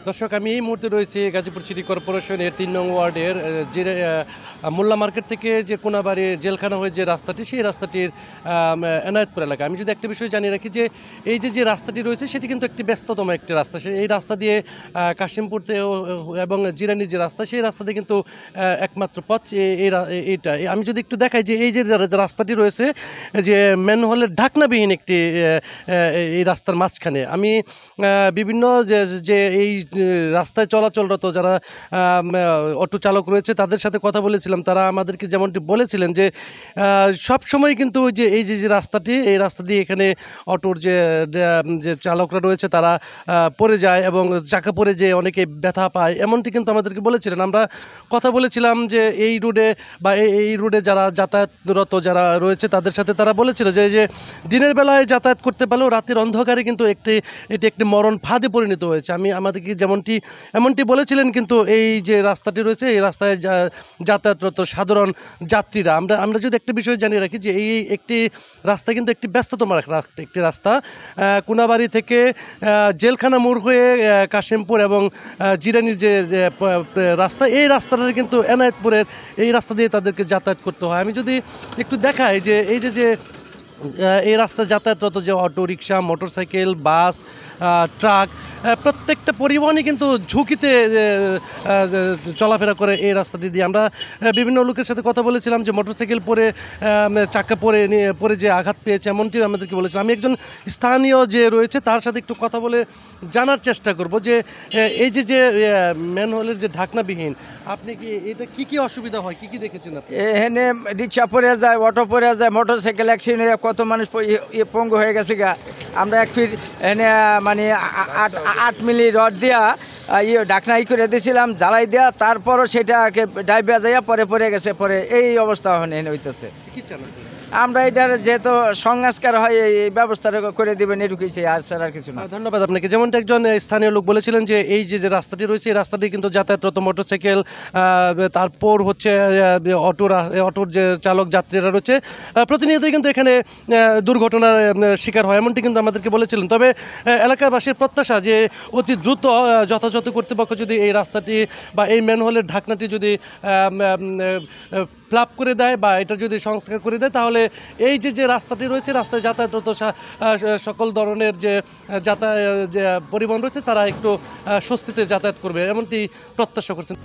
দর্শক, আমি এই মুহূর্তে রয়েছি গাজীপুর সিটি কর্পোরেশনের ৩ নং ওয়ার্ডের যে মোল্লা মার্কেট থেকে যে কোনাবাড়ি জেলখানা হয়ে যে রাস্তাটি, সেই রাস্তাটির এনায়েতপুর এলাকা। আমি যদি একটা বিষয় জানিয়ে রাখি যে এই যে রাস্তাটি রয়েছে সেটি কিন্তু একটি ব্যস্ততম একটি রাস্তা। এই রাস্তা দিয়ে কাশিমপুর এবং জিরানির যে রাস্তা, সেই রাস্তা দিয়ে কিন্তু একমাত্র পথ এইটা। আমি যদি একটু দেখাই যে এই যে রাস্তাটি রয়েছে, যে ম্যানহোলের ঢাকনাবিহীন একটি এই রাস্তার মাঝখানে আমি বিভিন্ন যে এই রাস্তায় চলাচলরত যারা অটো চালক রয়েছে তাদের সাথে কথা বলেছিলাম। তারা আমাদেরকে যেমনটি বলেছিলেন যে সব সময় কিন্তু যে এই যে রাস্তাটি, এই রাস্তা দিয়ে এখানে অটোর যে চালকরা রয়েছে তারা পড়ে যায় এবং চাকা পড়ে যে অনেকে ব্যথা পায়, এমনটি কিন্তু আমাদেরকে বলেছিলেন। আমরা কথা বলেছিলাম যে এই রোডে বা এই রোডে যারা যাতায়াতরত যারা রয়েছে তাদের সাথে, তারা বলেছিল যে দিনের বেলায় যাতায়াত করতে পারলেও রাতের অন্ধকারে কিন্তু এটি একটি মরণ ফাঁদে পরিণত হয়েছে। আমাদেরকে এমনটি বলেছিলেন। কিন্তু এই যে রাস্তাটি রয়েছে, এই রাস্তায় যাতায়াতরত সাধারণ যাত্রীরা, আমরা যদি একটা বিষয় জানিয়ে রাখি যে এই একটি রাস্তা কিন্তু একটি ব্যস্ততম একটি রাস্তা। কোনাবাড়ি থেকে জেলখানা মোড় হয়ে কাশিমপুর এবং জিরানির যে রাস্তা, এই রাস্তাটা কিন্তু এনায়েতপুরের এই রাস্তা দিয়ে তাদেরকে যাতায়াত করতে হয়। আমি যদি একটু দেখাই যে এই রাস্তা যাতায়াতরত যে অটো রিক্সা, মোটরসাইকেল, বাস, ট্রাক, প্রত্যেকটা পরিবহনই কিন্তু ঝুঁকিতে চলাফেরা করে এই রাস্তাটি দিয়ে। আমরা বিভিন্ন লোকের সাথে কথা বলেছিলাম যে মোটরসাইকেল পরে চাকা পরে যে আঘাত পেয়েছে, এমনটি আমাদেরকে বলেছিলাম। আমি একজন স্থানীয় যে রয়েছে তার সাথে একটু কথা বলে জানার চেষ্টা করব যে এই যে ম্যানহোলের যে ঢাকনাবিহীন, আপনি কি এটা কি অসুবিধা হয়, কি দেখেছেন আপনি? এখানে রিক্সা পরে যায়, অটো পরে যায়, মোটরসাইকেল অ্যাক্সিডেন্ট হয়ে কত মানুষ পঙ্গু হয়ে গেছে গা। আমরা এক ফির এনে মানে 8 মিলি রড দিয়া ঢাকনা করে দিয়েছিলাম, জ্বালাই দেওয়া, তারপরও সেটা ডাইবা যাইয়া পরে গেছে। পরে এই অবস্থা এনে হইতেছে। কি চান আপনি? আমরা এটার যেহেতু সংস্কার হয় এই ব্যবস্থাটা করে দেবেন, এটুকুইছে, আর স্যার আর কিছু না। ধন্যবাদ আপনাকে। যেমনটা একজন স্থানীয় লোক বলেছিলেন যে এই যে রাস্তাটি রয়েছে, এই রাস্তাটি কিন্তু যাতায়াতরত মোটরসাইকেল, তারপর হচ্ছে অটোর যে চালক যাত্রীরা রয়েছে প্রতিনিয়তই কিন্তু এখানে দুর্ঘটনার শিকার হয়, এমনটি কিন্তু আমাদেরকে বলেছিলেন। তবে এলাকাবাসীর প্রত্যাশা যে অতি দ্রুত যথাযথ কর্তৃপক্ষ যদি এই রাস্তাটি বা এই ম্যানহোলের ঢাকনাটি যদি ফ্ল্যাপ করে দেয় বা এটা যদি সংস্কার করে দেয়, তাহলে এই যে রাস্তাটি রয়েছে, রাস্তায় যাতায়াতরত সকল ধরনের যে পরিবহন রয়েছে তারা একটু স্বস্তিতে যাতায়াত করবে, এমনটি প্রত্যাশা করছেন।